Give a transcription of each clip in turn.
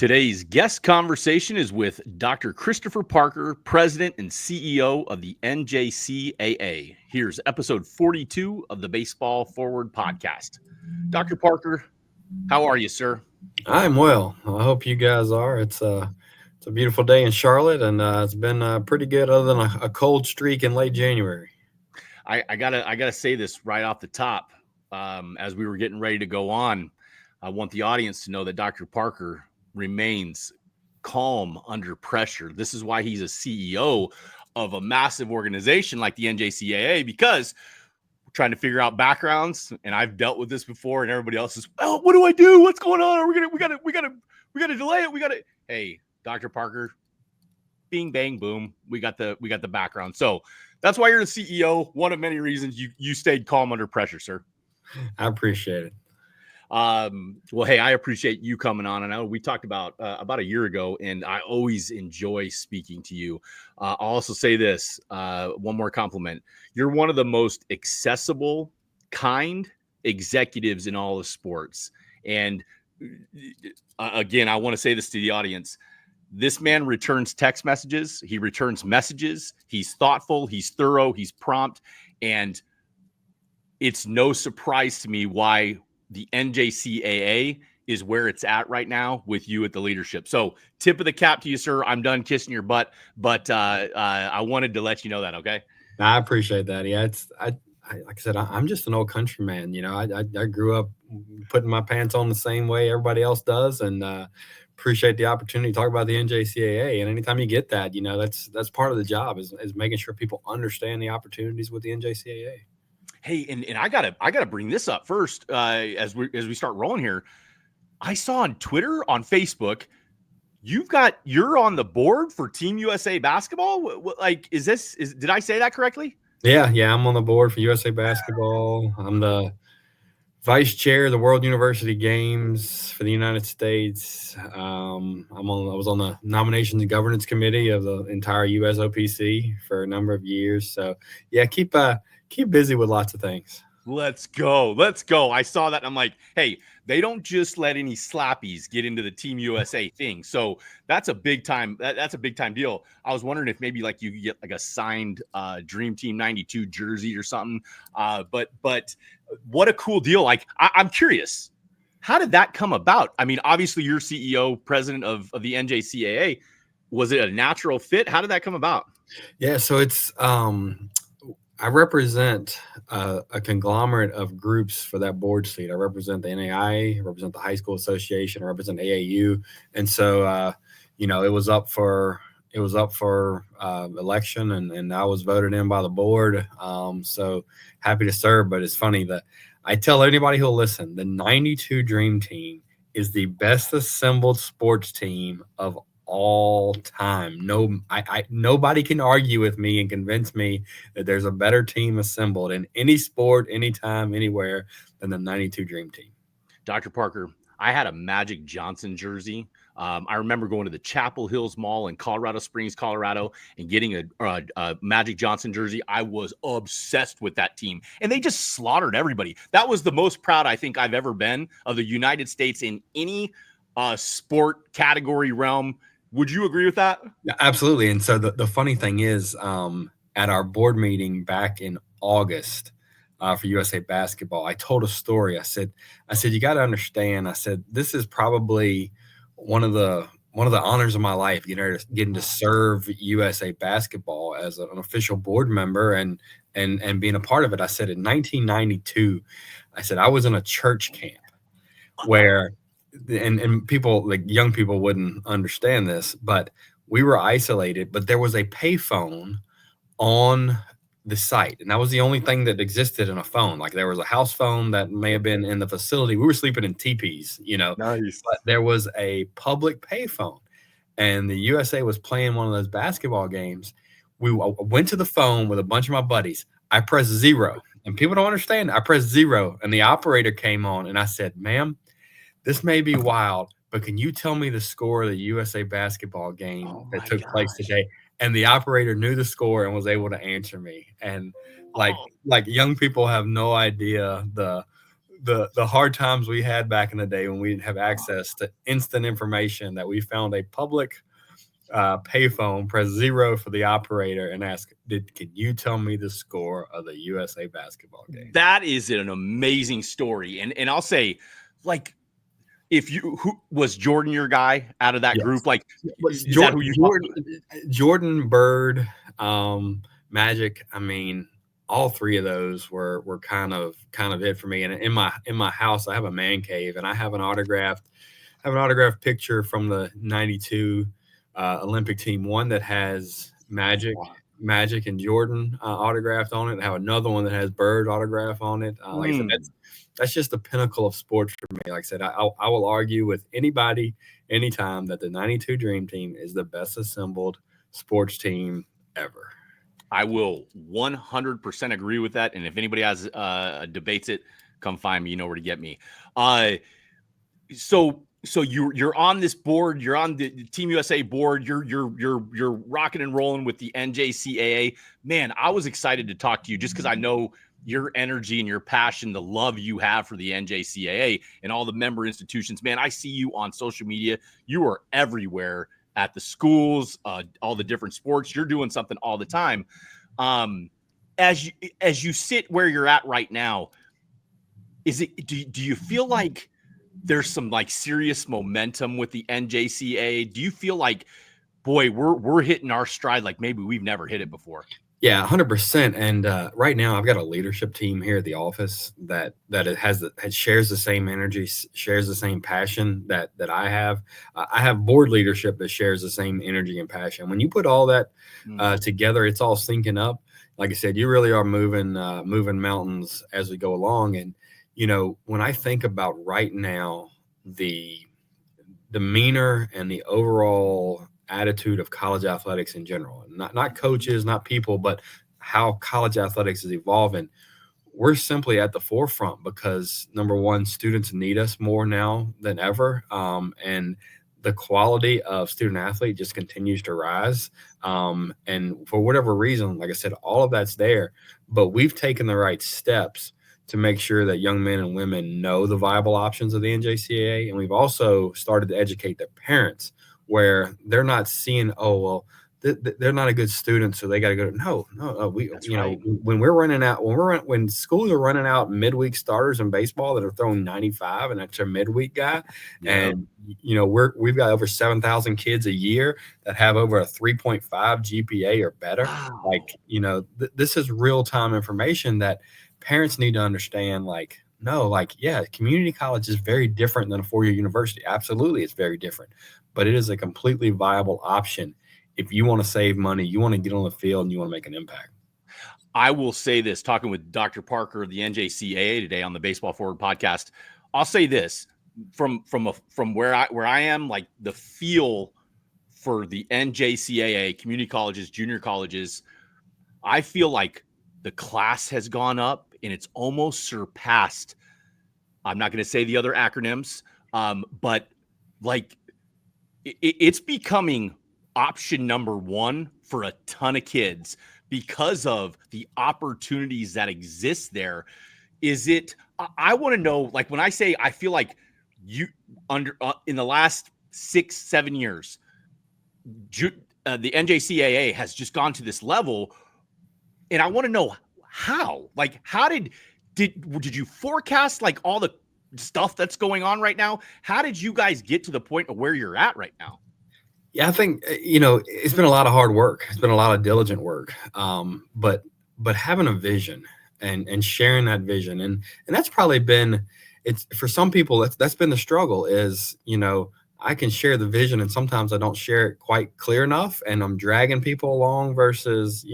Today's guest conversation is with Dr. Christopher Parker, President and CEO of the NJCAA. Here's episode 42 of the Baseball Forward podcast. Dr. Parker, how are you, sir? I'm well. I hope you guys are. It's a beautiful day in Charlotte, and it's been pretty good other than a cold streak in late January. I gotta say this right off the top. As we were getting ready to go on, I want the audience to know that Dr. Parker remains calm under pressure. This is why he's a CEO of a massive organization like the NJCAA, because we're trying to figure out backgrounds, and I've dealt with this before, and everybody else is, oh, what do I do? What's going on? We gotta delay it. Hey, Dr. Parker, bing bang boom. We got the background. So that's why you're the CEO. One of many reasons you stayed calm under pressure, sir. I appreciate it. Well, hey, I appreciate you coming on. I know we talked about a year ago, and I always enjoy speaking to you. I'll also say this, one more compliment. You're one of the most accessible, kind executives in all of sports. And again, I want to say this to the audience. This man returns text messages. He returns messages. He's thoughtful. He's thorough. He's prompt. And it's no surprise to me why the NJCAA is where it's at right now with you at the leadership. So tip of the cap to you, sir. I'm done kissing your butt, but I wanted to let you know that. Okay. I appreciate that. Yeah. Like I said, I'm just an old country man. You know, I grew up putting my pants on the same way everybody else does. And, appreciate the opportunity to talk about the NJCAA. And anytime you get that, you know, that's part of the job is making sure people understand the opportunities with the NJCAA. Hey, and I gotta bring this up first as we start rolling here. I saw on Twitter, on Facebook, you're on the board for Team USA basketball. Like, did I say that correctly? Yeah, I'm on the board for USA basketball. I'm the vice chair of the World University Games for the United States. I was on the nominations and governance committee of the entire USOPC for a number of years. So yeah, keep busy with lots of things. Let's go. I saw that. And I'm like, hey, they don't just let any slappies get into the Team USA thing. So that's a big time. That's a big time deal. I was wondering if maybe like you could get like a signed Dream Team 92 jersey or something. But what a cool deal. Like, I'm curious, how did that come about? I mean, obviously you're CEO, president of the NJCAA. Was it a natural fit? How did that come about? Yeah. So it's, I represent a conglomerate of groups for that board seat. I represent the NAIA, I represent the High School Association, I represent AAU, and so you know, it was up for election, and I was voted in by the board. So happy to serve. But it's funny that I tell anybody who'll listen, the 92 Dream Team is the best assembled sports team of all time. Nobody can argue with me and convince me that there's a better team assembled in any sport, anytime, anywhere than the 92 Dream Team. Dr. Parker, I had a Magic Johnson jersey. I remember going to the Chapel Hills Mall in Colorado Springs, Colorado, and getting a Magic Johnson jersey. I was obsessed with that team, and they just slaughtered everybody. That was the most proud I think I've ever been of the United States in any sport category realm. Would you agree with that? Yeah, absolutely. And so the funny thing is, at our board meeting back in August for USA basketball, I told a story. I said, you got to understand. I said, this is probably one of the honors of my life, getting to serve USA basketball as an official board member and being a part of it. I said in 1992, I said I was in a church camp where. And people, like young people, wouldn't understand this, but we were isolated, but there was a payphone on the site, and that was the only thing that existed in a phone. Like there was a house phone that may have been in the facility. We were sleeping in teepees, you know. Nice. But there was a public payphone, and the USA was playing one of those basketball games. We went to the phone with a bunch of my buddies. I pressed 0, and people don't understand. I pressed 0, and the operator came on, and I said, "Ma'am, this may be wild, but can you tell me the score of the USA basketball game that took place today?" And the operator knew the score and was able to answer me. And like young people have no idea the hard times we had back in the day when we didn't have access to instant information, that we found a public payphone, press 0 for the operator, and ask, can you tell me the score of the USA basketball game? That is an amazing story. And I'll say, like, who was Jordan your guy out of that group? Like, is that who you Jordan, Bird, Magic. I mean, all three of those were kind of it for me. And in my house, I have a man cave, and I have an autographed picture from the '92 Olympic team. One that has Magic and Jordan autographed on it. I have another one that has Bird autograph on it. Like I said, that's just the pinnacle of sports for me. Like I said, I will argue with anybody, anytime, that the '92 Dream Team is the best assembled sports team ever. I will 100% agree with that. And if anybody has debates it, come find me. You know where to get me. So you're on this board. You're on the Team USA board. You're rocking and rolling with the NJCAA. Man, I was excited to talk to you just because I know your energy and your passion, the love you have for the NJCAA and all the member institutions. Man, I see you on social media. You are everywhere at the schools, all the different sports. You're doing something all the time. As you sit where you're at right now, do you feel like there's some like serious momentum with the NJCAA? Do you feel like, boy, we're hitting our stride like maybe we've never hit it before? Yeah, 100%. And right now, I've got a leadership team here at the office that it shares the same energy, shares the same passion that I have. I have board leadership that shares the same energy and passion. When you put all that together, it's all syncing up. Like I said, you really are moving mountains as we go along. And when I think about right now, the demeanor and the overall attitude of college athletics in general, not coaches, not people, but how college athletics is evolving, we're simply at the forefront because, number one, students need us more now than ever, and the quality of student athlete just continues to rise, and for whatever reason, like I said, all of that's there, but we've taken the right steps to make sure that young men and women know the viable options of the NJCAA, and we've also started to educate their parents, where they're not seeing, they're not a good student, so they got to go. No. When schools are running out midweek starters in baseball that are throwing 95, and that's their midweek guy, and we've got over 7,000 kids a year that have over a 3.5 GPA or better. Wow. Like, this is real time information that parents need to understand. Like, no, like, yeah, community college is very different than a four-year university. Absolutely, it's very different. But it is a completely viable option if you want to save money, you want to get on the field, and you want to make an impact. I will say this, talking with Dr. Parker of the NJCAA today on the Baseball Forward podcast, I'll say this from where I am, like the feel for the NJCAA, community colleges, junior colleges, I feel like the class has gone up and it's almost surpassed. I'm not going to say the other acronyms, but like it's becoming option number one for a ton of kids because of the opportunities that exist there. I want to know, like, when I say I feel like you in the last 6-7 years, the NJCAA has just gone to this level, and I want to know how. Like, how did you forecast like all the stuff that's going on right now? How did you guys get to the point of where you're at right now? Yeah, I think, it's been a lot of hard work. It's been a lot of diligent work. But having a vision and sharing that vision, and that's probably been, it's for some people, that's been the struggle is, I can share the vision, and sometimes I don't share it quite clear enough, and I'm dragging people along versus,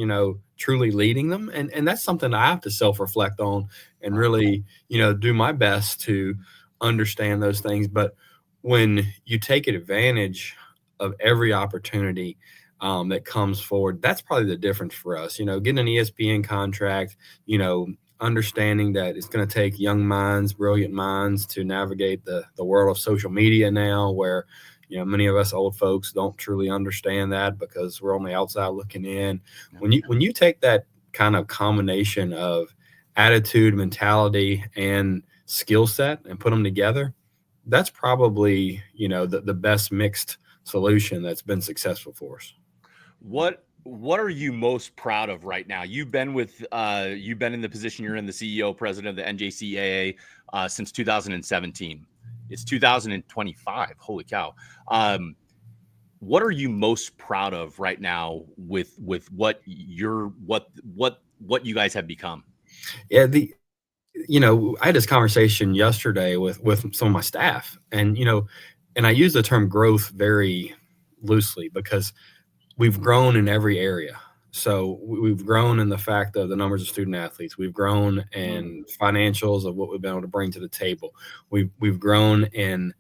truly leading them. And that's something I have to self-reflect on and really, do my best to understand those things. But when you take advantage of every opportunity that comes forward, that's probably the difference for us. Getting an ESPN contract, understanding that it's going to take young minds, brilliant minds to navigate the world of social media now, where many of us old folks don't truly understand that because we're on the outside looking in. When you take that kind of combination of attitude, mentality, and skill set and put them together, that's probably, the best mixed solution that's been successful for us. What are you most proud of right now? You've been in the position you're in, the CEO, president of the NJCAA, since 2017. It's 2025. Holy cow. What are you most proud of right now with what you guys have become? Yeah, I had this conversation yesterday with some of my staff, and I use the term growth very loosely because we've grown in every area. So we've grown in the fact of the numbers of student athletes. We've grown in financials of what we've been able to bring to the table. We've grown in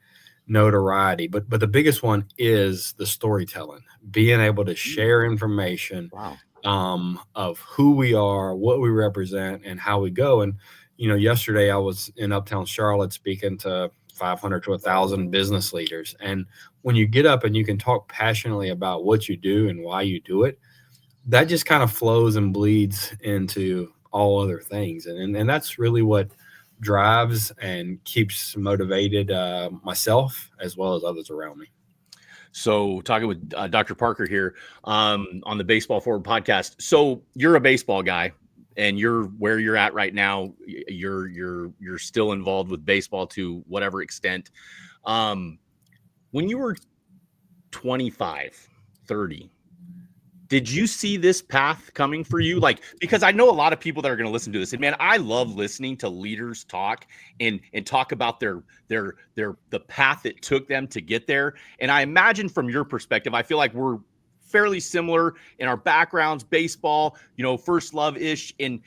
notoriety, but the biggest one is the storytelling, being able to share information. Wow. Of who we are, what we represent, and how we go. And yesterday I was in Uptown Charlotte speaking to 500 to 1,000 business leaders. And when you get up and you can talk passionately about what you do and why you do it, that just kind of flows and bleeds into all other things. And that's really what drives and keeps motivated myself as well as others around me. So talking with Dr. Parker here on the Baseball Forward podcast. So you're a baseball guy, and you're where you're at right now. You're still involved with baseball to whatever extent. When you were 25, 30, did you see this path coming for you? Like, because I know a lot of people that are going to listen to this, and man, I love listening to leaders talk and talk about the path it took them to get there. And I imagine from your perspective, I feel like we're fairly similar in our backgrounds, baseball, first love ish. And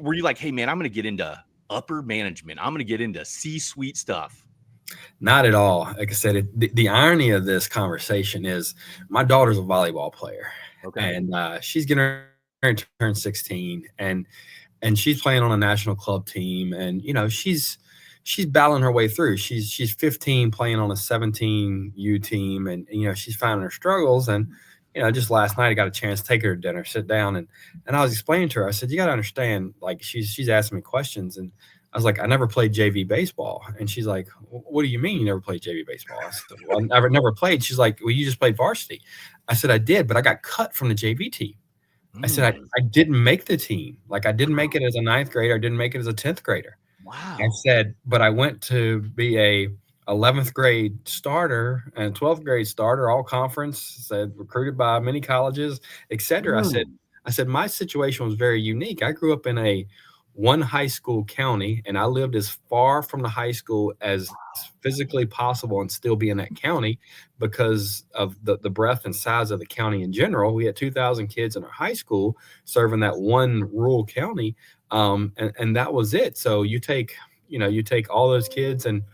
were you like, hey man, I'm going to get into upper management. I'm going to get into C-suite stuff? Not at all. Like I said, the irony of this conversation is my daughter's a volleyball player, and she's getting ready to turn 16, and she's playing on a national club team, and she's battling her way through. She's 15 playing on a 17U team, and she's finding her struggles. And just last night I got a chance to take her to dinner, sit down, and I was explaining to her. I said, you got to understand, like she's asking me questions, and I was like, I never played JV baseball. And she's like, what do you mean you never played JV baseball? I said, well, I never played. She's like, well, you just played varsity. I said, I did, but I got cut from the JV team. I said, I didn't make the team. Like I didn't make it as a 9th grader. I didn't make it as a 10th grader. Wow. I said, but I went to be a 11th grade starter and 12th grade starter, all conference, said recruited by many colleges, et cetera. I said, my situation was very unique. I grew up in a one high school county, and I lived as far from the high school as physically possible and still be in that county because of the breadth and size of the county in general. We had 2,000 kids in our high school serving that one rural county. And that was it. So you take all those kids, and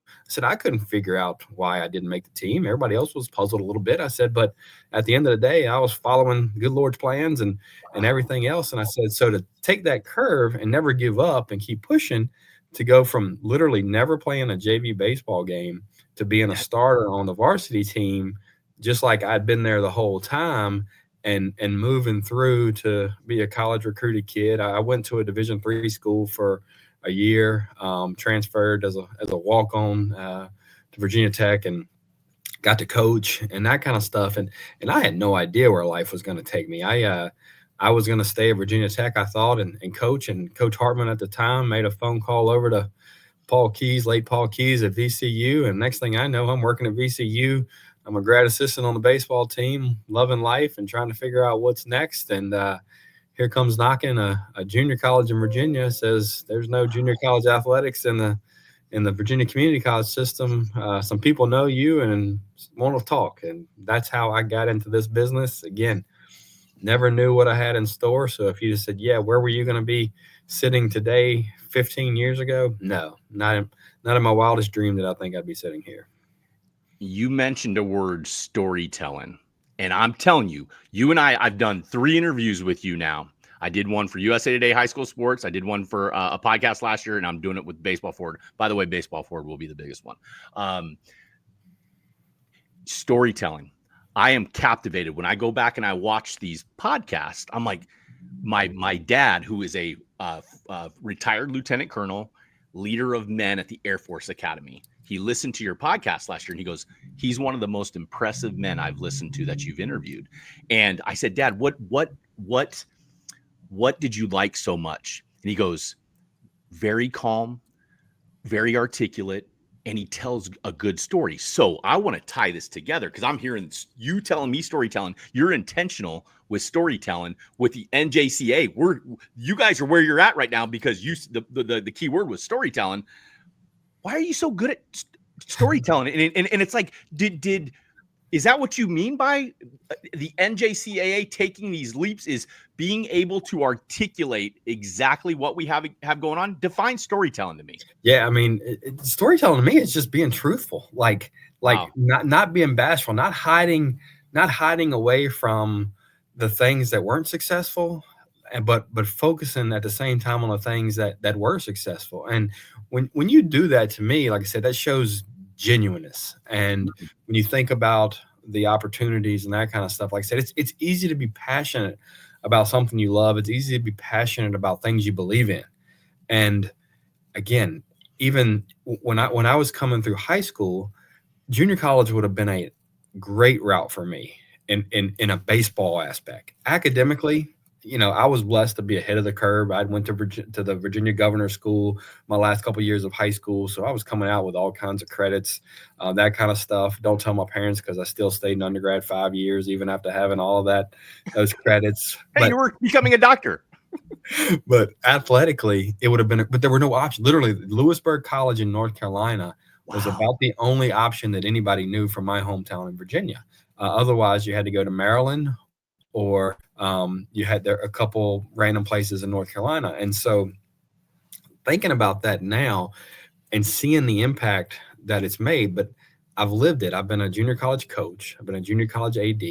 I said, I couldn't figure out why I didn't make the team. Everybody else was puzzled a little bit. I said, but at the end of the day, I was following the good Lord's plans and everything else. And I said, so to take that curve and never give up and keep pushing, to go from literally never playing a JV baseball game to being a starter on the varsity team, just like I'd been there the whole time, and moving through to be a college recruited kid. I went to a Division III school for a year, transferred as a walk-on to Virginia Tech, and got to coach and that kind of stuff. And I had no idea where life was going to take me. I was going to stay at Virginia Tech, I thought, and coach. And Coach Hartman at the time made a phone call over to late Paul Keys at VCU. And next thing I know, I'm working at VCU. I'm a grad assistant on the baseball team, loving life and trying to figure out what's next. And here comes knocking a junior college in Virginia, says there's no junior college athletics in the Virginia Community College system. Some people know you and want to talk. And that's how I got into this business. Again, never knew what I had in store. So if you just said, yeah, where were you going to be sitting today 15 years ago? No, not in my wildest dream did I think I'd be sitting here. You mentioned a word, storytelling. And I'm telling you, you and I've done 3 interviews with you now. I did one for USA Today High School Sports. I did one for a podcast last year, and I'm doing it with Baseball Forward. By the way, Baseball Forward will be the biggest one. Storytelling. I am captivated. When I go back and I watch these podcasts, I'm like, my dad, who is a retired lieutenant colonel, leader of men at the Air Force Academy, he listened to your podcast last year and he goes, he's one of the most impressive men I've listened to that you've interviewed. And I said, Dad, what did you like so much? And he goes, very calm, very articulate, and he tells a good story. So I want to tie this together because I'm hearing you telling me storytelling. You're intentional with storytelling with the NJCAA. You guys are where you're at right now because the key word was storytelling. Why are you so good at storytelling? And it's like, is that what you mean by the NJCAA taking these leaps, is being able to articulate exactly what we have going on? Define storytelling to me. Yeah, I mean, storytelling to me is just being truthful, like Wow. not being bashful, not hiding away from the things that weren't successful, but focusing at the same time on the things that were successful. And when you do that, to me, like I said, that shows genuineness. And when you think about the opportunities and that kind of stuff, like I said, it's easy to be passionate about something you love. It's easy to be passionate about things you believe in. And again, even when I was coming through high school, junior college would have been a great route for me in a baseball aspect. Academically, I was blessed to be ahead of the curve. I went to the Virginia Governor School my last couple of years of high school, so I was coming out with all kinds of credits, that kind of stuff. Don't tell my parents because I still stayed in undergrad 5 years, even after having all of those credits. Hey, you were becoming a doctor. But athletically, it would have been, but there were no options. Literally, Lewisburg College in North Carolina was about the only option that anybody knew from my hometown in Virginia. Otherwise, you had to go to Maryland, or you had there a couple random places in North Carolina. And so thinking about that now and seeing the impact that it's made, but I've lived it. I've been a junior college coach. I've been a junior college AD.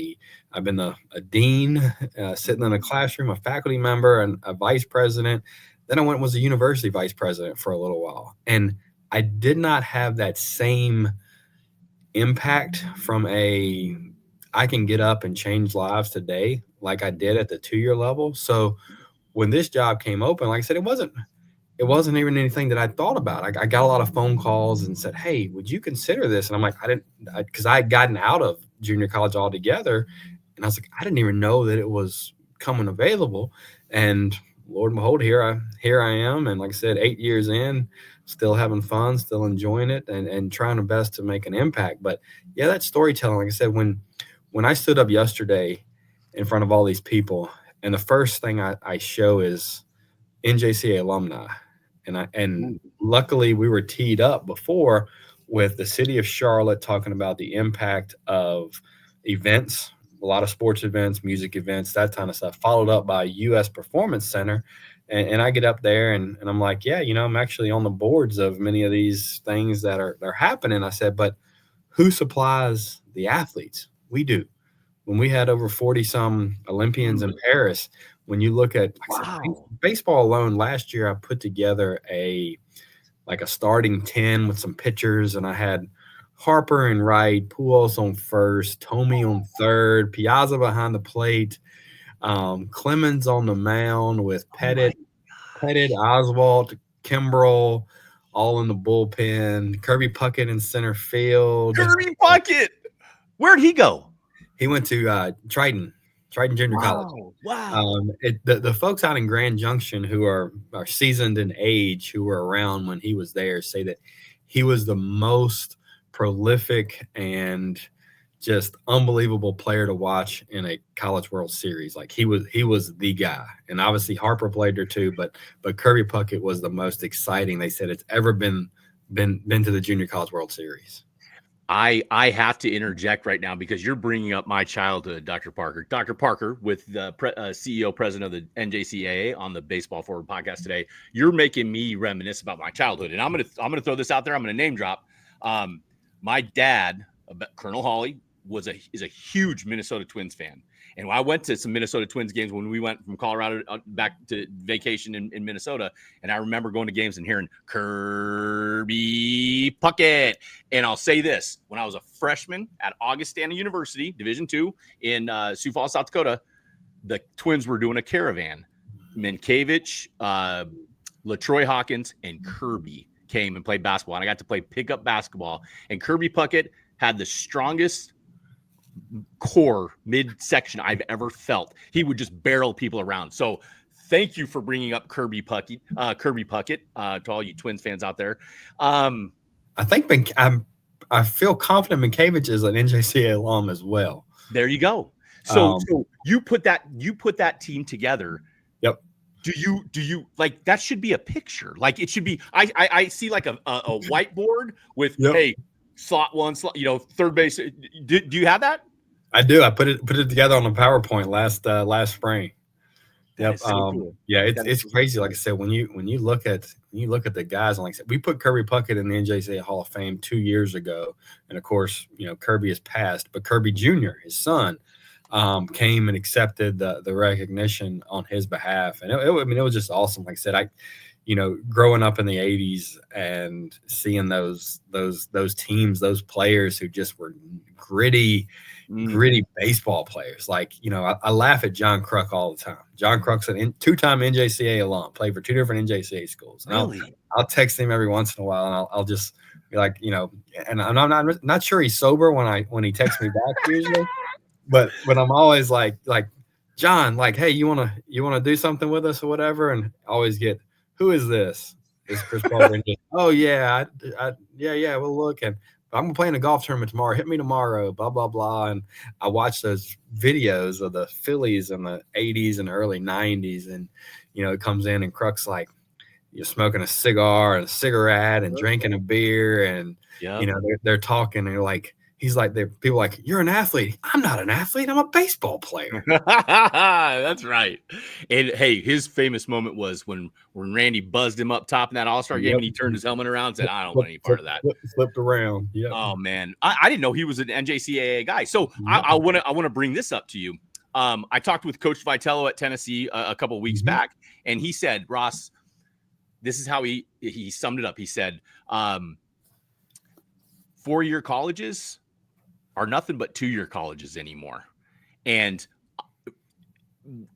I've been a dean, sitting in a classroom, a faculty member, and a vice president. Then I went and was a university vice president for a little while. And I did not have that same impact from I can get up and change lives today like I did at the 2-year level. So when this job came open, like I said, it wasn't even anything that I thought about. I got a lot of phone calls and said, hey, would you consider this? And I'm like, because I had gotten out of junior college altogether. And I was like, I didn't even know that it was coming available. And Lord and behold, here I am. And like I said, 8 years in, still having fun, still enjoying it, and trying my best to make an impact. But yeah, that storytelling, like I said, when I stood up yesterday in front of all these people, and the first thing I show is NJCAA alumni. And luckily we were teed up before with the city of Charlotte talking about the impact of events, a lot of sports events, music events, that kind of stuff, followed up by U.S. Performance Center. And I get up there and I'm like, yeah, I'm actually on the boards of many of these things that are happening. I said, but who supplies the athletes? We do. When we had over 40 some Olympians in Paris, when you look at baseball alone, last year I put together a starting 10 with some pitchers, and I had Harper in right, Pujols on first, Tomey on third, Piazza behind the plate, Clemens on the mound with Pettit, Oswalt, Kimbrel, all in the bullpen, Kirby Puckett in center field. Kirby Puckett, where'd he go? He went to Triton Junior College. Wow. The folks out in Grand Junction who are seasoned in age, who were around when he was there, say that he was the most prolific and just unbelievable player to watch in a College World Series. Like he was the guy. And obviously Harper played there too, but Kirby Puckett was the most exciting, they said, it's ever been to the Junior College World Series. I have to interject right now because you're bringing up my childhood, Dr. Parker. Dr. Parker, with the CEO, president of the NJCAA on the Baseball Forward podcast today, you're making me reminisce about my childhood. And I'm gonna throw this out there. I'm gonna name drop. My dad, Colonel Hawley, is a huge Minnesota Twins fan. And I went to some Minnesota Twins games when we went from Colorado back to vacation in Minnesota. And I remember going to games and hearing Kirby Puckett. And I'll say this, when I was a freshman at Augustana University, Division II in Sioux Falls, South Dakota, the Twins were doing a caravan. Minkiewicz, LaTroy Hawkins, and Kirby came and played basketball. And I got to play pickup basketball. And Kirby Puckett had the strongest core midsection I've ever felt. He would just barrel people around. So thank you for bringing up Kirby Puckett, to all you Twins fans out there. I think I feel confident Minkiewicz is an NJCAA alum as well. There you go. So you put that team together. Yep. Do you like that? Should be a picture. Like it should be. I see like a whiteboard with hey, slot one, slot, third base. Do you have that? I do. I put it together on the PowerPoint last spring. Yep. So cool. Yeah, it's crazy. Like I said, when you look at the guys, and like I said, we put Kirby Puckett in the NJCAA Hall of Fame 2 years ago, and of course, Kirby has passed, but Kirby Jr., his son, came and accepted the recognition on his behalf, and it was just awesome. Like I said, growing up in the 80s and seeing those teams, those players who just were gritty baseball players. Like, I laugh at John Kruk all the time. John Kruk's a two-time NJCAA alum, played for 2 different NJCAA schools. And really? I'll text him every once in a while, and I'll just be like, and I'm not sure he's sober when he texts me back usually, but I'm always like John, like, hey, you wanna do something with us or whatever, and I always get, who is this? Is Chris Paul? Oh yeah, yeah. We'll look, and I'm gonna play in a golf tournament tomorrow. Hit me tomorrow. Blah blah blah. And I watched those videos of the Phillies in the 80s and early 90s, and it comes in and Kruk's like, you're smoking a cigar and a cigarette and drinking a beer, and they're talking, and he's like, people like, you're an athlete. I'm not an athlete. I'm a baseball player. That's right. And hey, his famous moment was when Randy buzzed him up top in that All-Star game, and he turned his helmet around and said, I don't want any part of that. Flipped around. Yeah. Oh man. I didn't know he was an NJCAA guy. So I want to bring this up to you. I talked with Coach Vitello at Tennessee a couple of weeks back, and he said, Ross, this is how he summed it up. He said, 4-year colleges are nothing but 2-year colleges anymore. And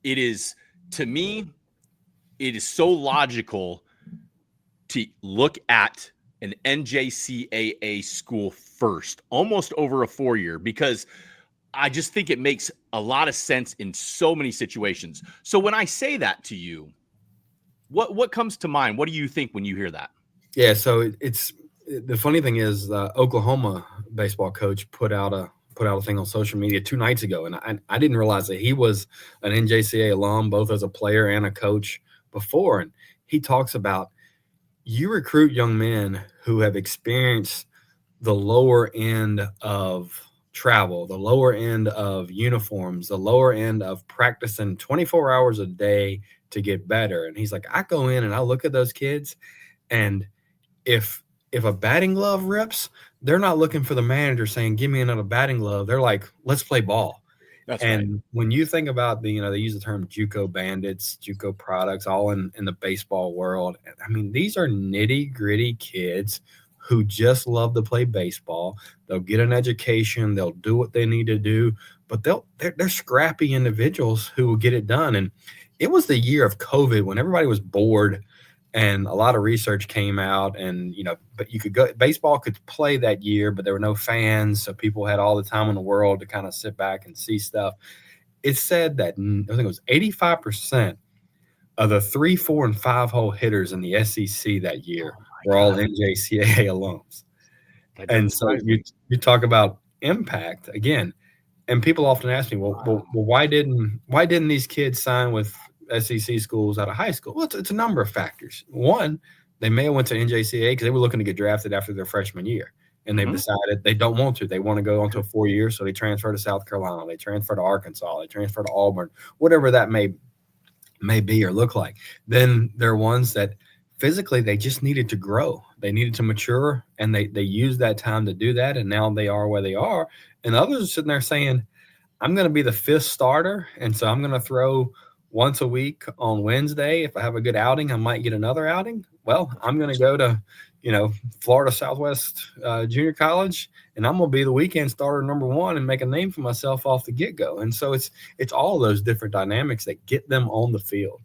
it is, to me, it is so logical to look at an NJCAA school first, almost over a 4-year, because I just think it makes a lot of sense in so many situations. So when I say that to you, what comes to mind? What do you think when you hear that? Yeah, so it's the funny thing is, the Oklahoma baseball coach put out a thing on social media 2 nights ago, and I didn't realize that he was an NJCAA alum, both as a player and a coach before. And he talks about, you recruit young men who have experienced the lower end of travel, the lower end of uniforms, the lower end of practicing 24 hours a day to get better. And he's like, I go in and I look at those kids, and if a batting glove rips, they're not looking for the manager saying, give me another batting glove. They're like, let's play ball. That's and right. When you think about they use the term JUCO bandits, JUCO products, all in the baseball world. I mean, these are nitty gritty kids who just love to play baseball. They'll get an education. They'll do what they need to do, but they're scrappy individuals who will get it done. And it was the year of COVID when everybody was bored, and a lot of research came out, and, but you could go, baseball could play that year, but there were no fans. So people had all the time in the world to kind of sit back and see stuff. It said that, I think it was 85% of the 3, 4, and 5 hole hitters in the SEC that year were all NJCAA alums. And so you talk about impact again, and people often ask me, well, why didn't these kids sign with SEC schools out of high school? Well, it's a number of factors. One, they may have went to NJCAA because they were looking to get drafted after their freshman year, and they've decided they don't want to. They want to go on to a 4-year, so they transfer to South Carolina, they transfer to Arkansas, they transfer to Auburn, whatever that may be or look like. Then there are ones that physically they just needed to grow, they needed to mature, and they used that time to do that, and now they are where they are. And others are sitting there saying, I'm going to be the 5th starter, and so I'm going to throw once a week on Wednesday. If I have a good outing, I might get another outing. Well, I'm going to go to, Florida Southwest Junior College, and I'm going to be the weekend starter number 1 and make a name for myself off the get-go. And so it's all those different dynamics that get them on the field.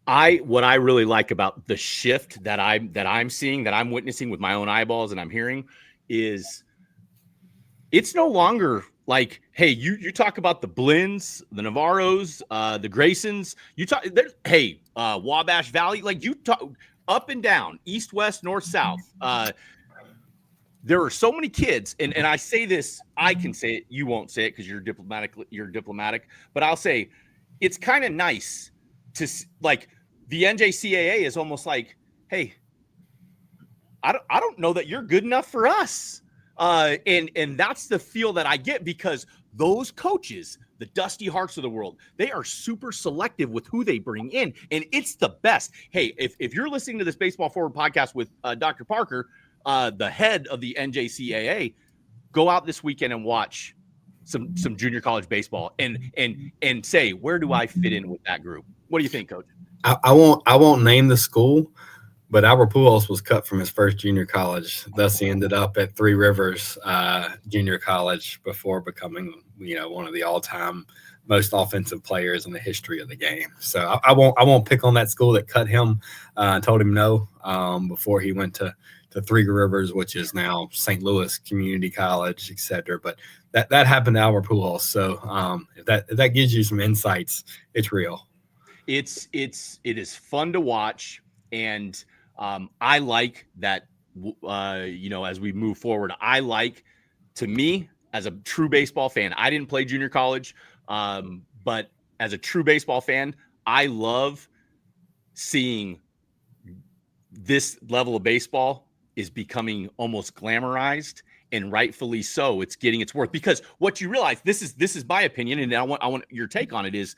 What I really like about the shift that I'm seeing, that I'm witnessing with my own eyeballs and I'm hearing, is it's no longer like, hey, you talk about the Blins, the Navarros, the Graysons. You talk, hey, Wabash Valley, like you talk up and down, east, west, north, south. There are so many kids, and I say this, I can say it, you won't say it because you're diplomatic, but I'll say it's kind of nice to, like, the NJCAA is almost like, hey, I don't know that you're good enough for us. And that's the feel that I get, because those coaches, the Dusty Harts of the world, they are super selective with who they bring in, and it's the best. Hey, if you're listening to this Baseball Forward podcast with Dr. Parker, the head of the NJCAA, go out this weekend and watch some junior college baseball and say, where do I fit in with that group? What do you think, Coach? I won't name the school, but Albert Pujols was cut from his first junior college. Thus, he ended up at Three Rivers Junior College before becoming, one of the all-time most offensive players in the history of the game. So I won't pick on that school that cut him. Told him no before he went to Three Rivers, which is now St. Louis Community College, etc. But that happened to Albert Pujols. So if that gives you some insights, it's real. It is fun to watch, and I like that. As we move forward, to me, as a true baseball fan, I didn't play junior college, but as a true baseball fan, I love seeing this level of baseball is becoming almost glamorized, and rightfully so. It's getting its worth, because what you realize, this is my opinion, and I want your take on it, is,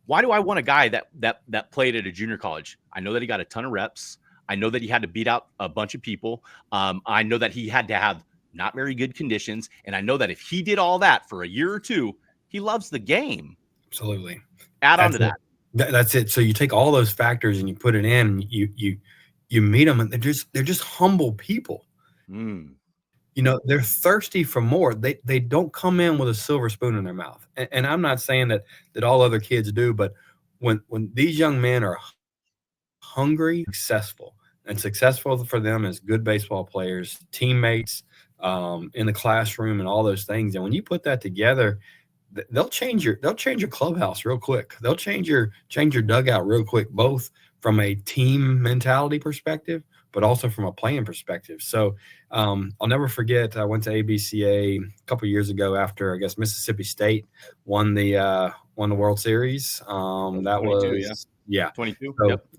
why do I want a guy that played at a junior college? I know that he got a ton of reps. I know that he had to beat out a bunch of people. I know that he had to have not very good conditions. And I know that if he did all that for a year or two, he loves the game. Absolutely. Add on to that. That's it. So you take all those factors and you put it in, you meet them, and they're just humble people. They're thirsty for more. They don't come in with a silver spoon in their mouth. And I'm not saying that all other kids do, but when these young men are hungry, successful for them as good baseball players, teammates, in the classroom, and all those things. And when you put that together, they'll change your clubhouse real quick. They'll change your dugout real quick, both from a team mentality perspective, but also from a playing perspective. So I'll never forget, I went to ABCA a couple of years ago after, I guess, Mississippi State won the World Series. That was 22.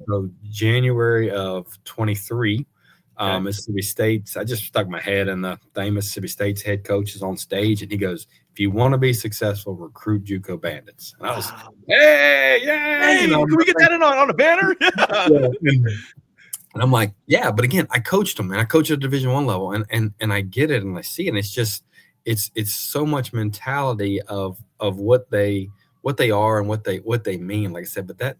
So January of 23. Mississippi State's, I just stuck my head in the thing. Mississippi State's head coach is on stage, and he goes, "If you want to be successful, recruit JUCO Bandits." And I was, hey, can we get that on a banner? And I'm like, yeah, but again, I coached them, and I coach at Division I level, and I get it, and I see it, and it's just it's so much mentality of what they are and what they mean. Like I said, but that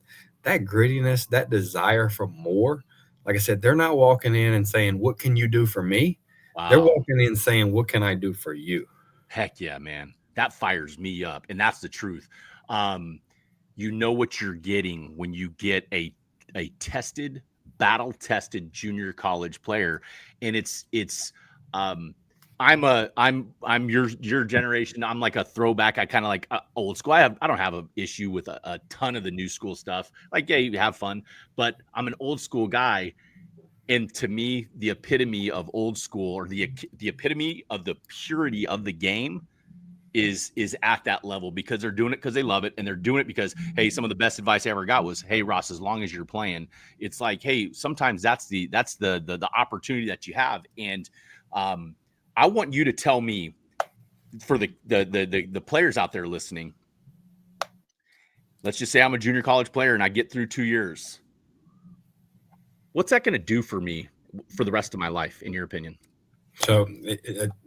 grittiness, that desire for more. Like I said, they're not walking in and saying, "What can you do for me?" Wow. They're walking in saying, "What can I do for you?" Heck yeah, man. That fires me up. And that's the truth. You know what you're getting when you get a battle-tested junior college player. And I'm your generation. I'm like a throwback. I kind of like old school. I don't have an issue with a ton of the new school stuff. Like, yeah, you have fun, but I'm an old school guy. And to me, the epitome of old school, or the epitome of the purity of the game, is at that level, because they're doing it because they love it, and they're doing it because, hey, some of the best advice I ever got was, "Hey, Ross, as long as you're playing." It's like, hey, sometimes that's the opportunity that you have. And I want you to tell me, for the players out there listening, let's just say I'm a junior college player and I get through 2 years. What's that going to do for me for the rest of my life, in your opinion? So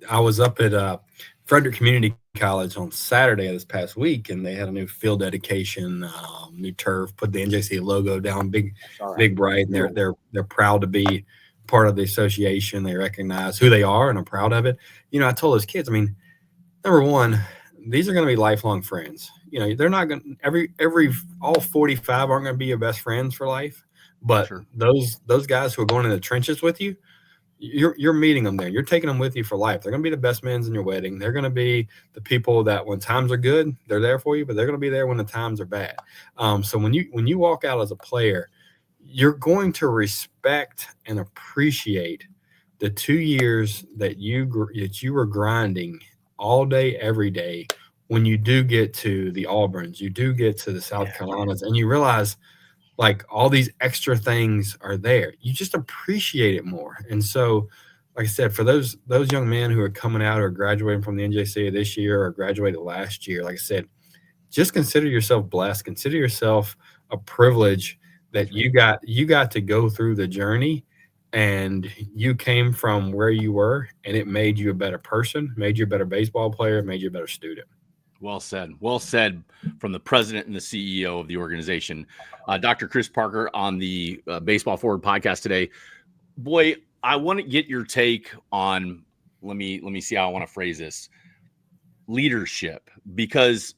I was up at Frederick Community College on Saturday of this past week, and they had a new field dedication, new turf, put the NJCAA logo down, big bright, and they're proud to be part of the association. They recognize who they are and are proud of it. I told those kids, I mean, number one, these are going to be lifelong friends. They're not going to all 45 aren't going to be your best friends for life, but Sure. those guys who are going in the trenches with you, you're meeting them there. You're taking them with you for life. They're going to be the best men in your wedding. They're going to be the people that when times are good, they're there for you, but they're going to be there when the times are bad. So when you walk out as a player, you're going to respect and appreciate the 2 years that you were grinding all day, every day. When you do get to the Auburns, you do get to the South Carolinas, and you realize like all these extra things are there. You just appreciate it more. And so, like I said, for those young men who are coming out or graduating from the NJCAA this year or graduated last year, like I said, just consider yourself blessed. Consider yourself a privilege that you got to go through the journey, and you came from where you were, and it made you a better person, made you a better baseball player, made you a better student. Well said. Well said from the president and the CEO of the organization, Dr. Chris Parker, on the Baseball Forward podcast today. Boy, I want to get your take on. Let me see how I want to phrase this. Leadership, because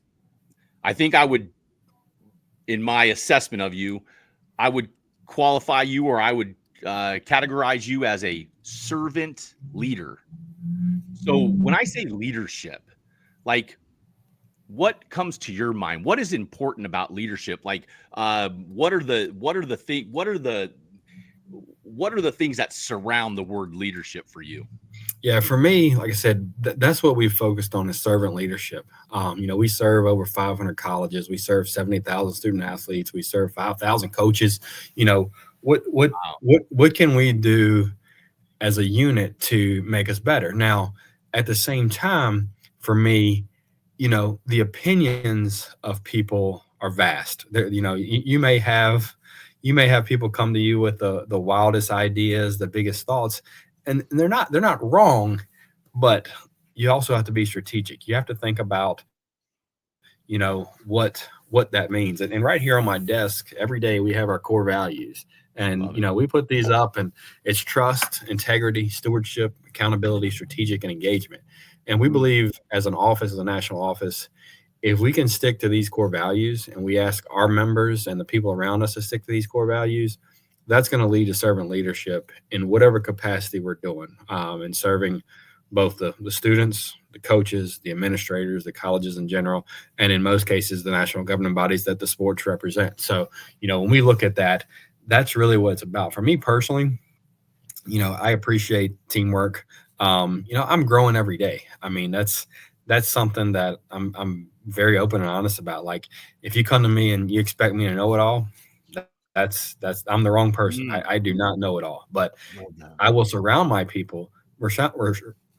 I think I would, in my assessment of you, I would qualify you, or I would categorize you as a servant leader. So when I say leadership, like, what comes to your mind? What is important about leadership? Like, what are the things that surround the word leadership for you? Yeah, for me, like I said, that's what we've focused on is servant leadership. We serve over 500 colleges. We serve 70,000 student athletes. We serve 5,000 coaches. What can we do as a unit to make us better? Now, at the same time, for me, the opinions of people are vast. You may have people come to you with the wildest ideas, the biggest thoughts, and they're not wrong, but you also have to be strategic. You have to think about, what that means. And right here on my desk, every day we have our core values. And, we put these up, and it's trust, integrity, stewardship, accountability, strategic, and engagement. And we believe as an office, as a national office, if we can stick to these core values and we ask our members and the people around us to stick to these core values, that's going to lead to servant leadership in whatever capacity we're doing, and serving both the students, the coaches, the administrators, the colleges in general, and in most cases, the national governing bodies that the sports represent. So, when we look at that, that's really what it's about. For me personally, I appreciate teamwork. I'm growing every day. I mean, that's something that I'm very open and honest about. Like, if you come to me and you expect me to know it all, that's I'm the wrong person. I do not know it all, but I will surround my people or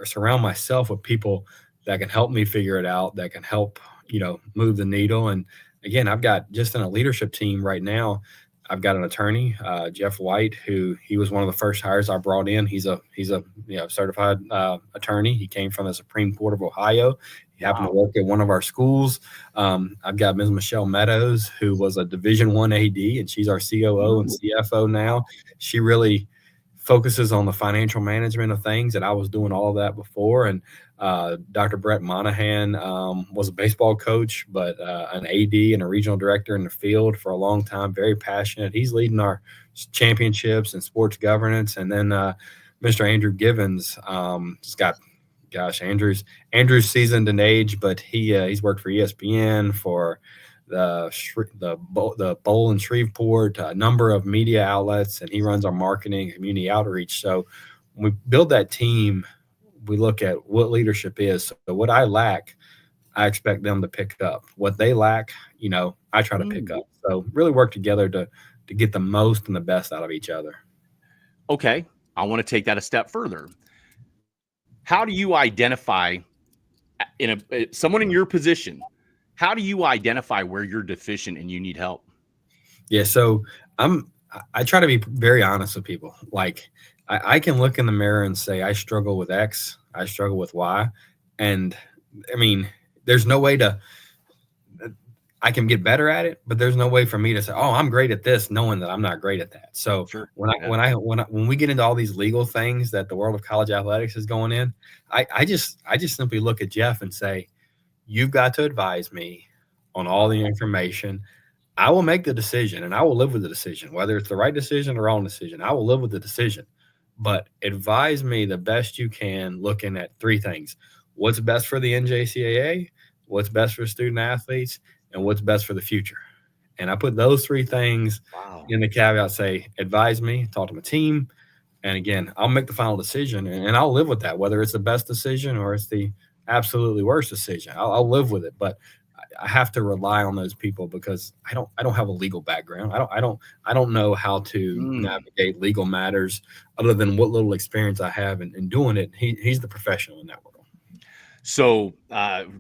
surround myself with people that can help me figure it out, that can help, move the needle. And again, I've got just in a leadership team right now, I've got an attorney, Jeff White, who he was one of the first hires I brought in. He's a certified attorney. He came from the Supreme Court of Ohio. He happened to work at one of our schools. I've got Ms. Michelle Meadows, who was a Division I AD, and she's our COO and CFO now. She really focuses on the financial management of things, and I was doing all of that before. And Dr. Brett Monahan was a baseball coach, but an AD and a regional director in the field for a long time, very passionate. He's leading our championships and sports governance. And then Mr. Andrew Givens, Andrew's seasoned in age, but he's worked for ESPN, for the Bowl in Shreveport, a number of media outlets, and he runs our marketing, community outreach. So when we build that team, we look at what leadership is. So what I lack, I expect them to pick up. What they lack, I try to pick up. So really work together to get the most and the best out of each other. Okay, I want to take that a step further. How do you identify someone in your position? How do you identify where you're deficient and you need help? Yeah, so I try to be very honest with people. Like, I can look in the mirror and say, I struggle with X, I struggle with Y. And I mean, there's no way I can get better at it, but there's no way for me to say, oh, I'm great at this, knowing that I'm not great at that. So when we get into all these legal things that the world of college athletics is going in, I just simply look at Jeff and say, you've got to advise me on all the information. I will make the decision and I will live with the decision, whether it's the right decision or wrong decision. I will live with the decision, but advise me the best you can, looking at three things: what's best for the NJCAA, what's best for student athletes, and what's best for the future. And I put those three things Wow. in the caveat, say, advise me, talk to my team. And again, I'll make the final decision and I'll live with that, whether it's the best decision or it's the absolutely worst decision. I'll live with it. But I have to rely on those people because I don't have a legal background. I don't know how to navigate legal matters other than what little experience I have in doing it. He's the professional in that world. So,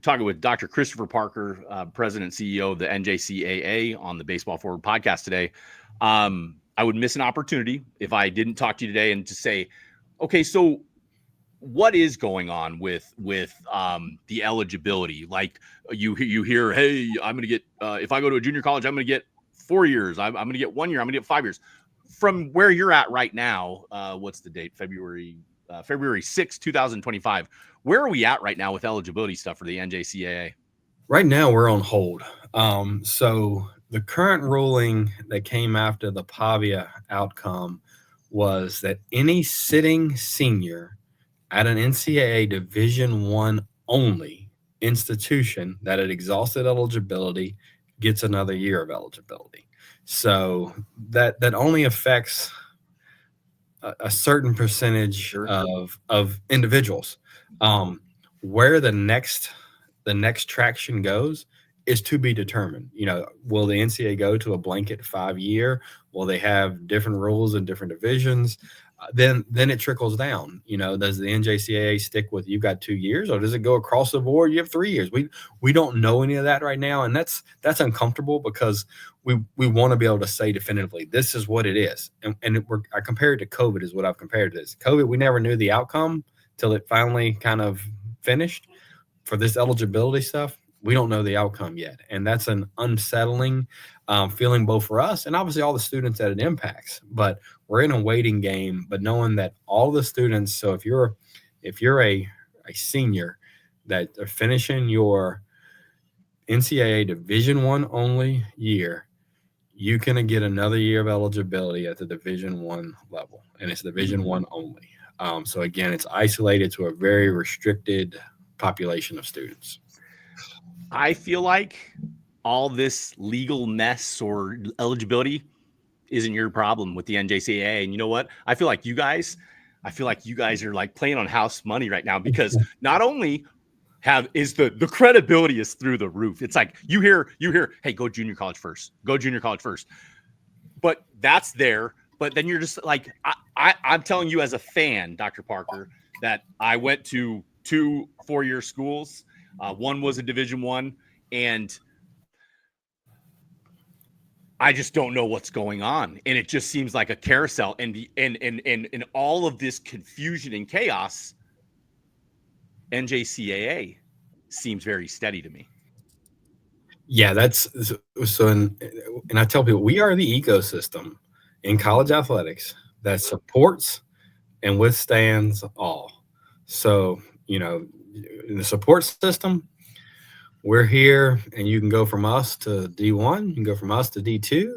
talking with Dr. Christopher Parker, President and CEO of the NJCAA on the Baseball Forward podcast today. I would miss an opportunity if I didn't talk to you today and just say, okay, so what is going on with the eligibility? Like you hear, hey, I'm going to get if I go to a junior college, I'm going to get 4 years. I'm going to get 1 year. I'm going to get 5 years. From where you're at right now, what's the date? February 6, 2025. Where are we at right now with eligibility stuff for the NJCAA? Right now, we're on hold. So the current ruling that came after the Pavia outcome was that any sitting senior at an NCAA Division I only institution that had exhausted eligibility gets another year of eligibility. So that only affects a certain percentage of individuals. Where the next traction goes is to be determined. Will the NCAA go to a blanket 5-year? Will they have different rules in different divisions? Then it trickles down. Does the NJCAA stick with you've got 2 years, or does it go across the board? You have 3 years. We don't know any of that right now, and that's uncomfortable because we want to be able to say definitively this is what it is. And I compare it to COVID is what I've compared to this. COVID, we never knew the outcome till it finally kind of finished. For this eligibility stuff, we don't know the outcome yet, and that's an unsettling feeling both for us and obviously all the students that it impacts. But we're in a waiting game, but knowing that all the students, so if you're a senior that are finishing your NCAA Division I only year, you can get another year of eligibility at the Division I level, and it's Division I only. So again, it's isolated to a very restricted population of students. I feel like all this legal mess or eligibility isn't your problem with the NJCAA. And you know what? I feel like you guys are like playing on house money right now, because not only is the credibility is through the roof. It's like you hear, hey, go junior college first. But that's there. But then you're just like, I'm telling you as a fan, Dr. Parker, that I went to 2 4-year schools. One was a Division I, and I just don't know what's going on. And it just seems like a carousel. And and all of this confusion and chaos, NJCAA seems very steady to me. Yeah, that's so. And I tell people, we are the ecosystem in college athletics that supports and withstands all. So, in the support system, we're here, and you can go from us to D1, you can go from us to D2,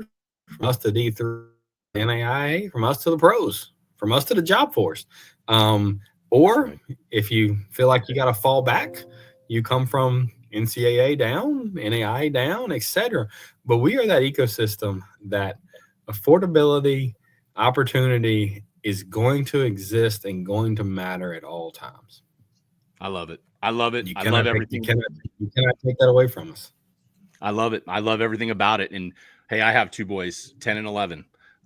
from us to D3, NAIA, from us to the pros, from us to the job force. Or if you feel like you got to fall back, you come from NCAA down, NAIA down, etc. But we are that ecosystem that affordability, opportunity is going to exist and going to matter at all times. I love it. I love everything. You cannot take that away from us. I love it. I love everything about it. And hey, I have 2 boys, 10 and 11.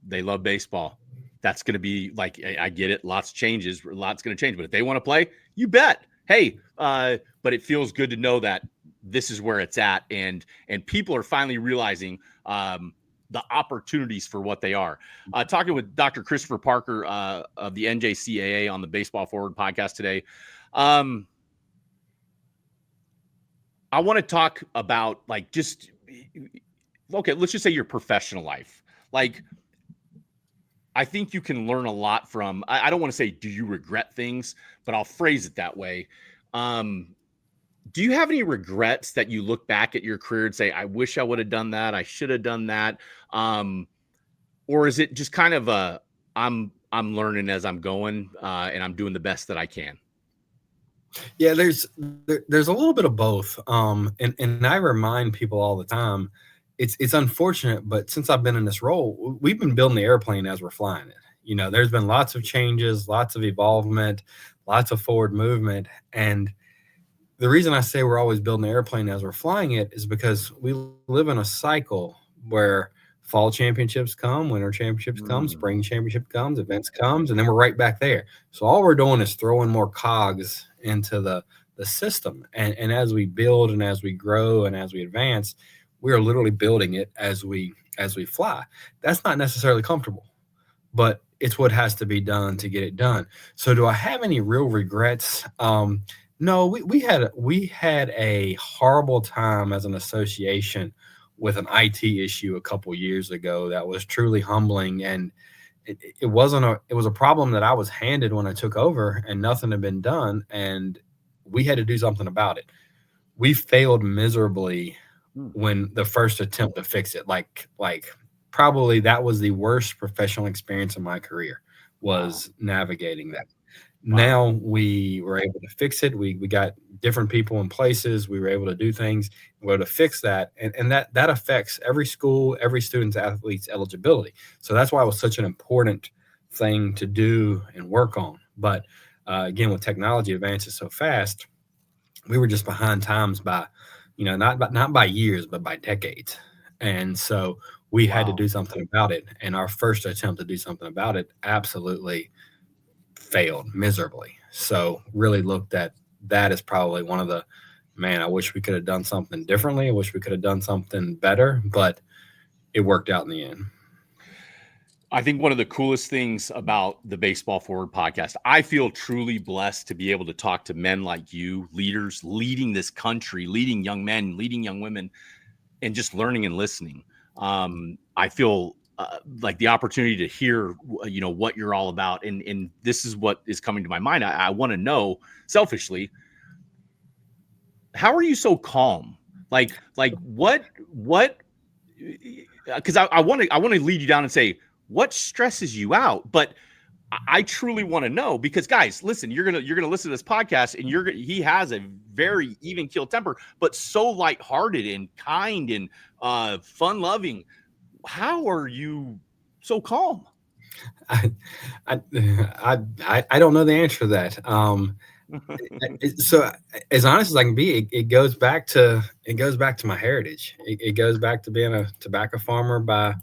They love baseball. That's going to be like, I get it. Lots going to change. But if they want to play, you bet. Hey, but it feels good to know that this is where it's at. And people are finally realizing the opportunities for what they are. Talking with Dr. Christopher Parker of the NJCAA on the Baseball Forward podcast today. I want to talk about let's just say your professional life. Like, I think you can learn a lot from, I don't want to say, do you regret things, but I'll phrase it that way. Do you have any regrets that you look back at your career and say, I wish I would have done that, I should have done that? Or is it just kind of I'm learning as I'm going, and I'm doing the best that I can? Yeah, there's a little bit of both. And I remind people all the time, it's unfortunate, but since I've been in this role, we've been building the airplane as we're flying it. There's been lots of changes, lots of evolvement, lots of forward movement. And the reason I say we're always building the airplane as we're flying it is because we live in a cycle where fall championships come, winter championships come, spring championship comes, events comes, and then we're right back there. So all we're doing is throwing more cogs into the system. And as we build and as we grow and as we advance, we are literally building it as we fly. That's not necessarily comfortable, but it's what has to be done to get it done. So do I have any real regrets? No, we had a horrible time as an association with an IT issue a couple years ago that was truly humbling, and it was a problem that I was handed when I took over, and nothing had been done, and we had to do something about it. We failed miserably when the first attempt to fix it, like probably that was the worst professional experience in my career, was navigating that. Now we were able to fix it. We got different people in places. We were able to do things. We were able to fix that. And that affects every school, every student's athlete's eligibility. So that's why it was such an important thing to do and work on. But again, with technology advances so fast, we were just behind times by, not by years, but by decades. And so we had to do something about it. And our first attempt to do something about it absolutely failed miserably. So really looked at that as probably one of the, man, I wish we could have done something differently. I wish we could have done something better, but it worked out in the end. I think one of the coolest things about the Baseball Forward podcast, I feel truly blessed to be able to talk to men like you, leaders leading this country, leading young men, leading young women, and just learning and listening. I feel like the opportunity to hear, what you're all about. And this is what is coming to my mind. I want to know selfishly, how are you so calm? Like what, because I want to lead you down and say, what stresses you out? But I truly want to know, because guys, listen, you're going to listen to this podcast, and he has a very even keeled temper, but so lighthearted and kind and fun loving. How are you so calm? I don't know the answer to that. So as honest as I can be, it goes back to my heritage. It goes back to being a tobacco farmer by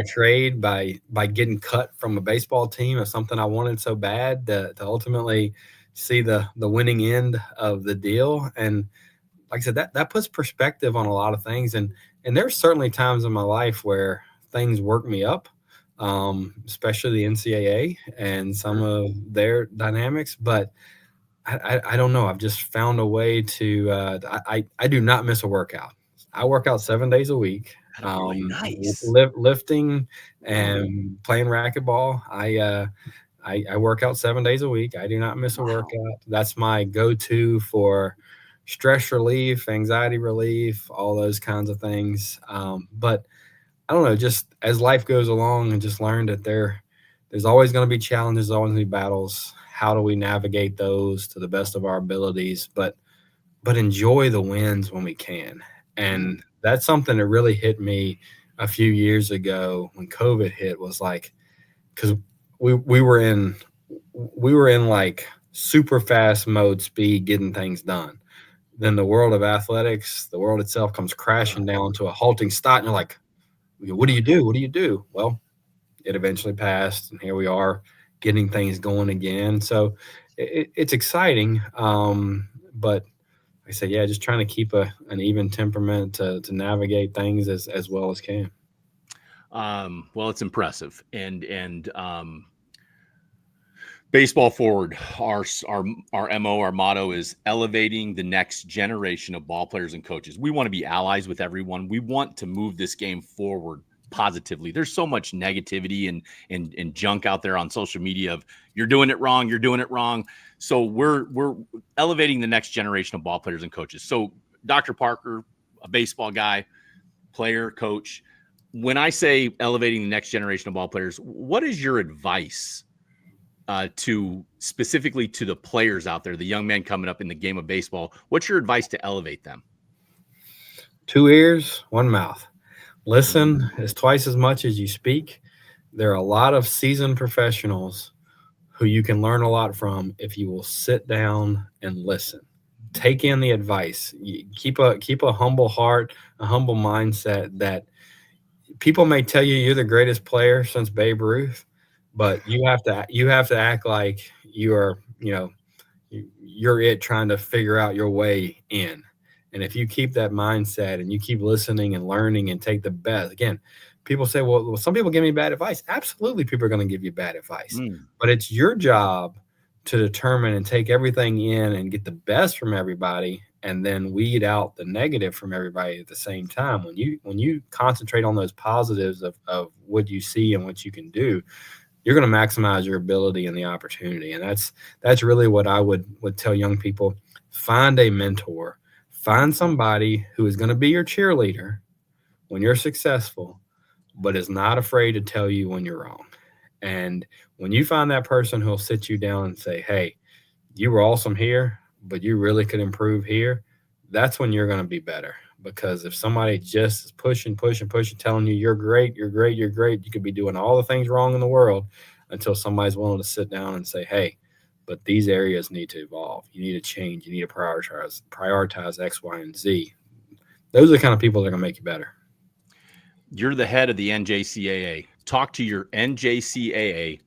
trade, by getting cut from a baseball team of something I wanted so bad to ultimately see the winning end of the deal. And like I said, that puts perspective on a lot of things. And there's certainly times in my life where things work me up, especially the NCAA and some of their dynamics. But I don't know. I've just found a way to. I do not miss a workout. I work out 7 days a week. Really nice. Lifting and playing racquetball. I work out 7 days a week. I do not miss a workout. That's my go-to for stress relief, anxiety relief, all those kinds of things. But I don't know, just as life goes along, and just learn that there's always going to be challenges, always going to be battles. How do we navigate those to the best of our abilities? But enjoy the wins when we can. And that's something that really hit me a few years ago when COVID hit, was like, because we were in like super fast mode speed, getting things done. Then the world of athletics, the world itself, comes crashing down to a halting stop. And you're like, what do you do? What do you do? Well, it eventually passed, and here we are getting things going again. So it's exciting. But like I said, yeah, just trying to keep an even temperament to navigate things as well as can. Well, it's impressive. And Baseball Forward, our MO, our motto is elevating the next generation of ball players and coaches. We want to be allies with everyone. We want to move this game forward positively. There's so much negativity and junk out there on social media of you're doing it wrong, you're doing it wrong. So we're elevating the next generation of ball players and coaches. So Dr. Parker, a baseball guy, player, coach, when I say elevating the next generation of ball players, what is your advice to specifically to the players out there, the young men coming up in the game of baseball? What's your advice to elevate them? 2 ears, 1 mouth. Listen is twice as much as you speak. There are a lot of seasoned professionals who you can learn a lot from if you will sit down and listen. Take in the advice. Keep a humble heart, a humble mindset that people may tell you you're the greatest player since Babe Ruth, but you have to act like you're it trying to figure out your way in. And if you keep that mindset and you keep listening and learning and take the best, again, people say, well, some people give me bad advice. Absolutely, people are going to give you bad advice. But it's your job to determine and take everything in and get the best from everybody and then weed out the negative from everybody at the same time. When you concentrate on those positives of what you see and what you can do, you're going to maximize your ability and the opportunity. And that's really what I would tell young people. Find a mentor. Find somebody who is going to be your cheerleader when you're successful, but is not afraid to tell you when you're wrong. And when you find that person who'll sit you down and say, hey, you were awesome here, but you really could improve here, that's when you're going to be better. Because if somebody just is pushing, telling you you're great, you could be doing all the things wrong in the world until somebody's willing to sit down and say, hey, but these areas need to evolve. You need to change. You need to prioritize X, Y, and Z. Those are the kind of people that are going to make you better. You're the head of the NJCAA. Talk to your NJCAA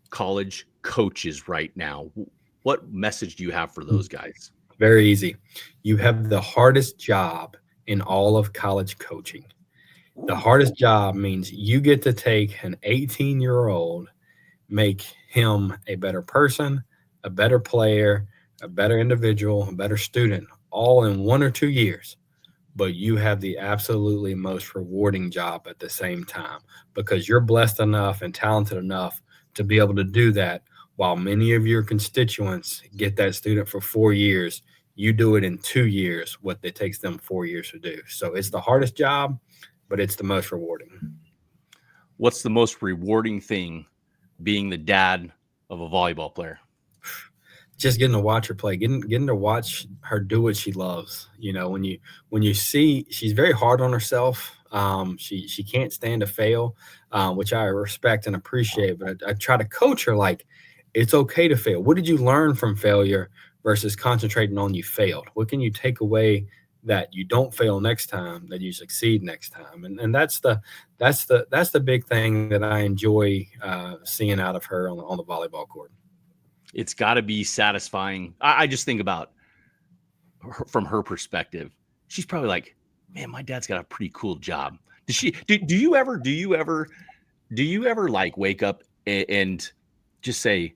college coaches right now. What message do you have for those guys? Very easy. You have the hardest job in all of college coaching. The hardest job means you get to take an 18-year-old, make him a better person, a better player, a better individual, a better student, all in 1 or 2 years. But you have the absolutely most rewarding job at the same time because you're blessed enough and talented enough to be able to do that while many of your constituents get that student for 4 years. You do it in 2 years, what it takes them 4 years to do. So it's the hardest job, but it's the most rewarding. What's the most rewarding thing being the dad of a volleyball player? Just getting to watch her play, getting to watch her do what she loves. You know, when you see, she's very hard on herself. She can't stand to fail, which I respect and appreciate. But I try to coach her like it's okay to fail. What did you learn from failure versus concentrating on you failed? What can you take away that you don't fail next time, that you succeed next time? And that's the big thing that I enjoy seeing out of her on the volleyball court. It's got to be satisfying. I just think about her, from her perspective. She's probably like, man, my dad's got a pretty cool job. Does she? Do you ever like wake up and just say,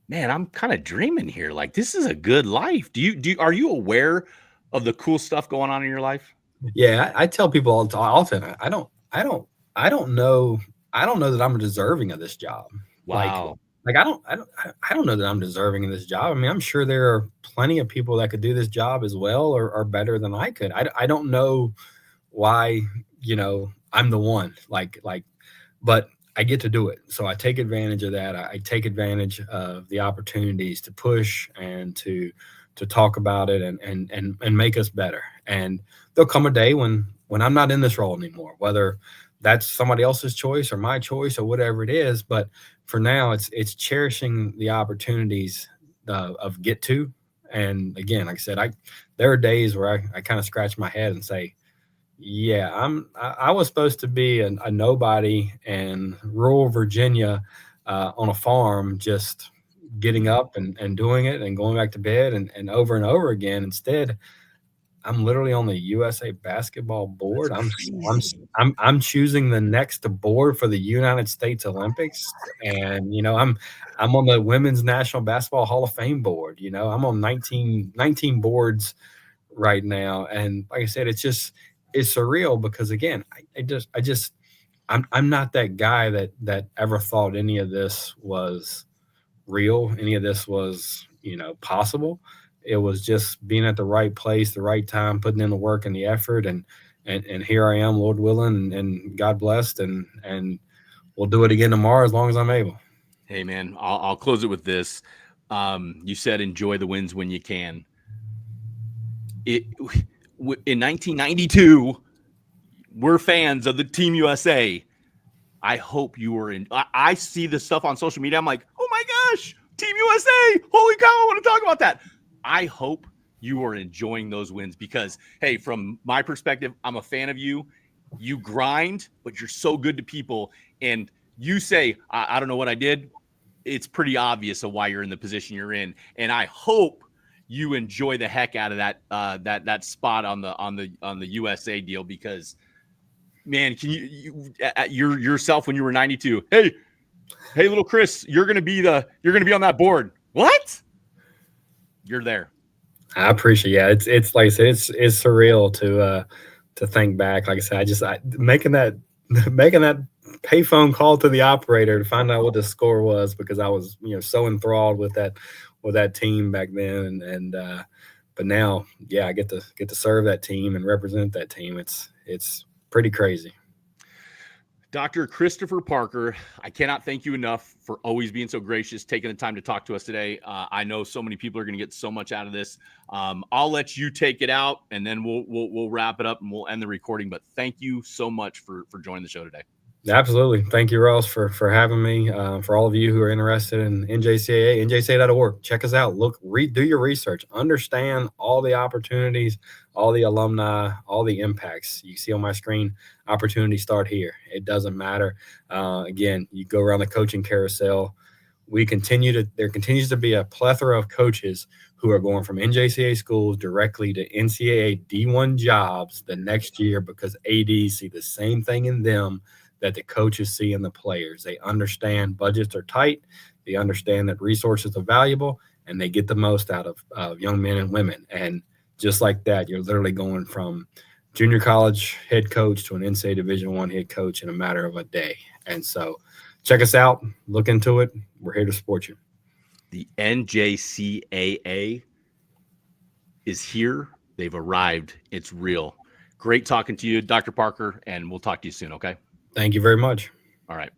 man, I'm kind of dreaming here. Like, this is a good life. Are you aware of the cool stuff going on in your life? Yeah, I tell people all the time, often, I don't know that I'm deserving of this job. Wow. Like I don't know that I'm deserving of this job. I mean, I'm sure there are plenty of people that could do this job as well or better than I could. I don't know why, I'm the one but I get to do it. So I take advantage of that. I take advantage of the opportunities to push and to talk about it and make us better. And there'll come a day when I'm not in this role anymore, whether that's somebody else's choice or my choice or whatever it is. But for now, it's cherishing the opportunities of get to. And again, like I said, there are days where I kind of scratch my head and say, yeah, I was supposed to be a nobody in rural Virginia on a farm, just getting up and doing it and going back to bed and over again. Instead, I'm literally on the USA basketball board. I'm choosing the next board for the United States Olympics, and I'm on the Women's National Basketball Hall of Fame board. I'm on 19 boards right now, and like I said, it's surreal because again, I just I'm not that guy that ever thought any of this was real, any of this was, possible. It was just being at the right place, the right time, putting in the work and the effort, and here I am, Lord willing, and God blessed, and we'll do it again tomorrow as long as I'm able. Hey man, I'll close it with this. You said enjoy the wins when you can. In 1992, we're fans of the Team USA. I hope you were in. I see the stuff on social media. I'm like, oh my gosh, Team USA! Holy cow! I want to talk about that. I hope you are enjoying those wins because, hey, from my perspective, I'm a fan of you. You grind, but you're so good to people. And you say, I don't know what I did. It's pretty obvious of why you're in the position you're in. And I hope you enjoy the heck out of that spot on the USA deal because, man, can you yourself when you were 92? Hey, little Chris, you're gonna be on that board. What? You're there. I appreciate. Yeah, it's like I said, it's surreal to think back. Like I said, making that payphone call to the operator to find out what the score was because I was so enthralled with that team back then, and but now, yeah, I get to serve that team and represent that team. It's pretty crazy. Dr. Christopher Parker, I cannot thank you enough for always being so gracious, taking the time to talk to us today. I know so many people are going to get so much out of this. I'll let you take it out, and then we'll wrap it up and we'll end the recording. But thank you so much for joining the show today. Absolutely. Thank you, Ross, for having me. For all of you who are interested in NJCAA, NJCAA.org, check us out. Do your research. Understand all the opportunities, all the alumni, all the impacts. You see on my screen, opportunities start here. It doesn't matter. Again, you go around the coaching carousel. There continues to be a plethora of coaches who are going from NJCAA schools directly to NCAA D1 jobs the next year because ADs see the same thing in them that the coaches see in the players. They understand budgets are tight. They understand that resources are valuable, and they get the most out of young men and women. And just like that, you're literally going from junior college head coach to an NCAA Division I head coach in a matter of a day. And so check us out. Look into it. We're here to support you. The NJCAA is here. They've arrived. It's real. Great talking to you, Dr. Parker, and we'll talk to you soon, okay? Thank you very much. All right.